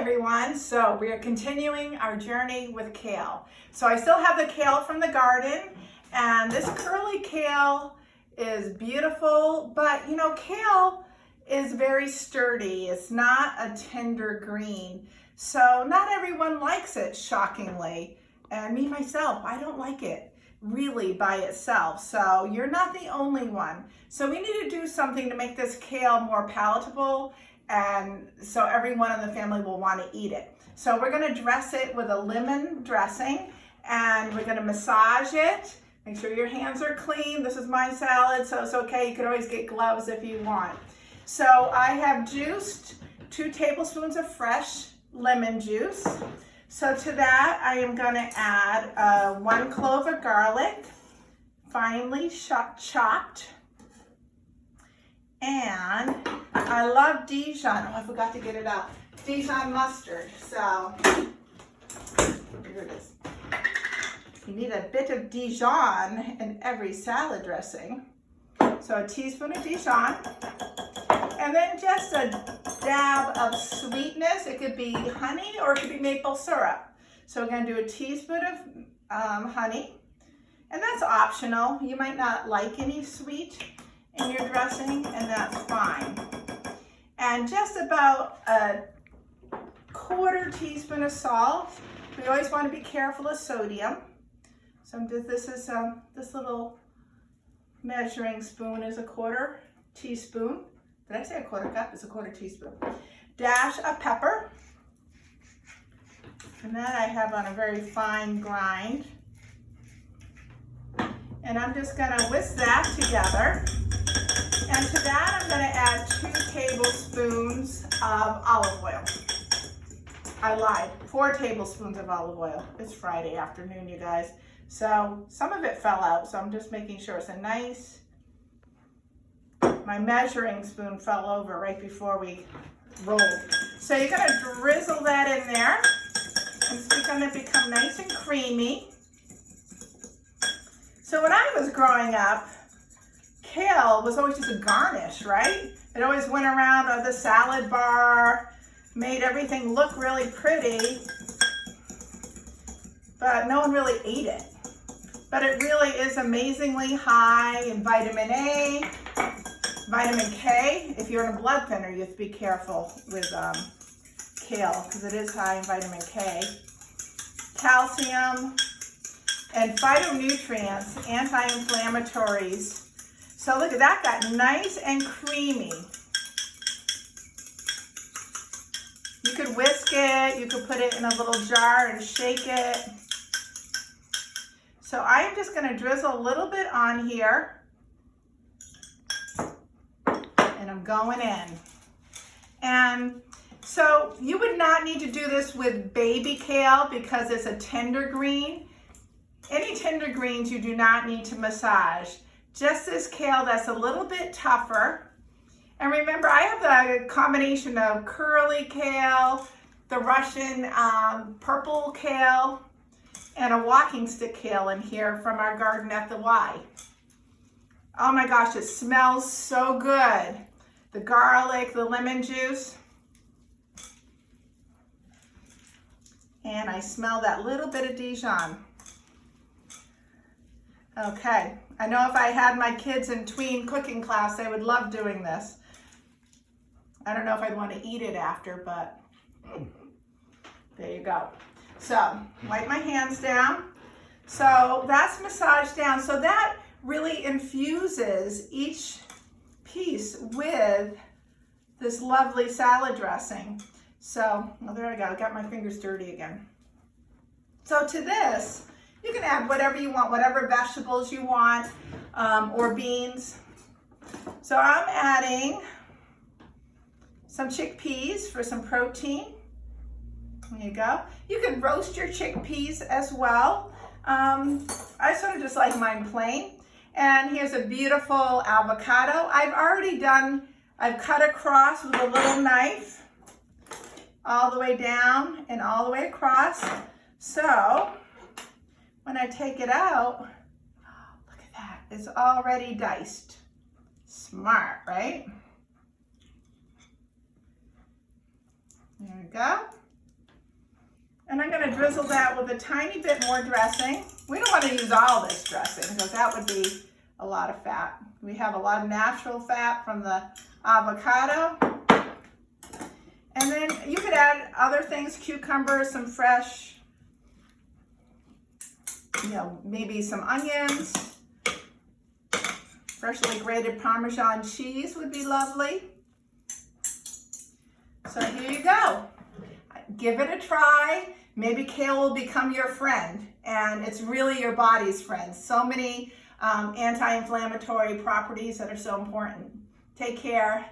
everyone. So we are continuing our journey with kale. So I still have the kale from the garden, and this curly kale is beautiful, but you know, kale is very sturdy. It's not a tender green. So not everyone likes it, shockingly. And me myself, I don't like it really by itself. So you're not the only one. So we need to do something to make this kale more palatable, and so everyone in the family will want to eat it. So we're going to dress it with a lemon dressing, and we're going to massage it. Make sure your hands are clean. This is my salad, so it's okay. You can always get gloves if you want. So I have juiced 2 tablespoons of fresh lemon juice. So to that, I am going to add 1 clove of garlic, finely chopped. And I love Dijon. Oh, I forgot to get it out. Dijon mustard. So here it is. You need a bit of Dijon in every salad dressing. So a teaspoon of Dijon. And then just a dab of sweetness. It could be honey or it could be maple syrup. So we're going to do a teaspoon of honey. And that's optional. You might not like any sweet in your dressing, and that's fine. And just about a 1/4 teaspoon of salt. We always want to be careful of sodium. So this little measuring spoon is a 1/4 teaspoon. Did I say a 1/4 cup? It's a 1/4 teaspoon. Dash of pepper. And that I have on a very fine grind. And I'm just going to whisk that together. And to that, I'm going to add 2 tablespoons of olive oil. I lied, 4 tablespoons of olive oil. It's Friday afternoon, you guys. So some of it fell out, so I'm just making sure it's a nice, my measuring spoon fell over right before we rolled. So you're going to drizzle that in there. It's going to become nice and creamy. So when I was growing up, kale was always just a garnish, right? It always went around on the salad bar, made everything look really pretty, but no one really ate it. But it really is amazingly high in vitamin A, vitamin K. If you're on a blood thinner, you have to be careful with kale because it is high in vitamin K, calcium, and phytonutrients, anti-inflammatories. So look at that, got nice and creamy. You could whisk it, you could put it in a little jar and shake it. So I'm just gonna drizzle a little bit on here. And I'm going in. And so you would not need to do this with baby kale because it's a tender green. Any tender greens you do not need to massage. Just this kale that's a little bit tougher. And remember, I have the combination of curly kale, the Russian purple kale, and a walking stick kale in here from our garden at the Y. Oh my gosh, it smells so good. The garlic, the lemon juice. And I smell that little bit of Dijon. Okay, I know if I had my kids in tween cooking class, they would love doing this. I don't know if I'd want to eat it after, but there you go. So, wipe my hands down. So that's massaged down. So that really infuses each piece with this lovely salad dressing. So, well, there I go. I got my fingers dirty again. So to this, you can add whatever you want, whatever vegetables you want, or beans. So I'm adding some chickpeas for some protein. There you go. You can roast your chickpeas as well. I sort of just like mine plain. And here's a beautiful avocado. I've cut across with a little knife, all the way down and all the way across. So when I take it out, look at that, it's already diced. Smart, right? There we go. And I'm going to drizzle that with a tiny bit more dressing. We don't want to use all this dressing because that would be a lot of fat. We have a lot of natural fat from the avocado. And then you could add other things, cucumbers, some fresh, maybe some onions. Freshly grated Parmesan cheese would be lovely. So here you go. Give it a try. Maybe kale will become your friend, and it's really your body's friend. So many anti-inflammatory properties that are so important. Take care.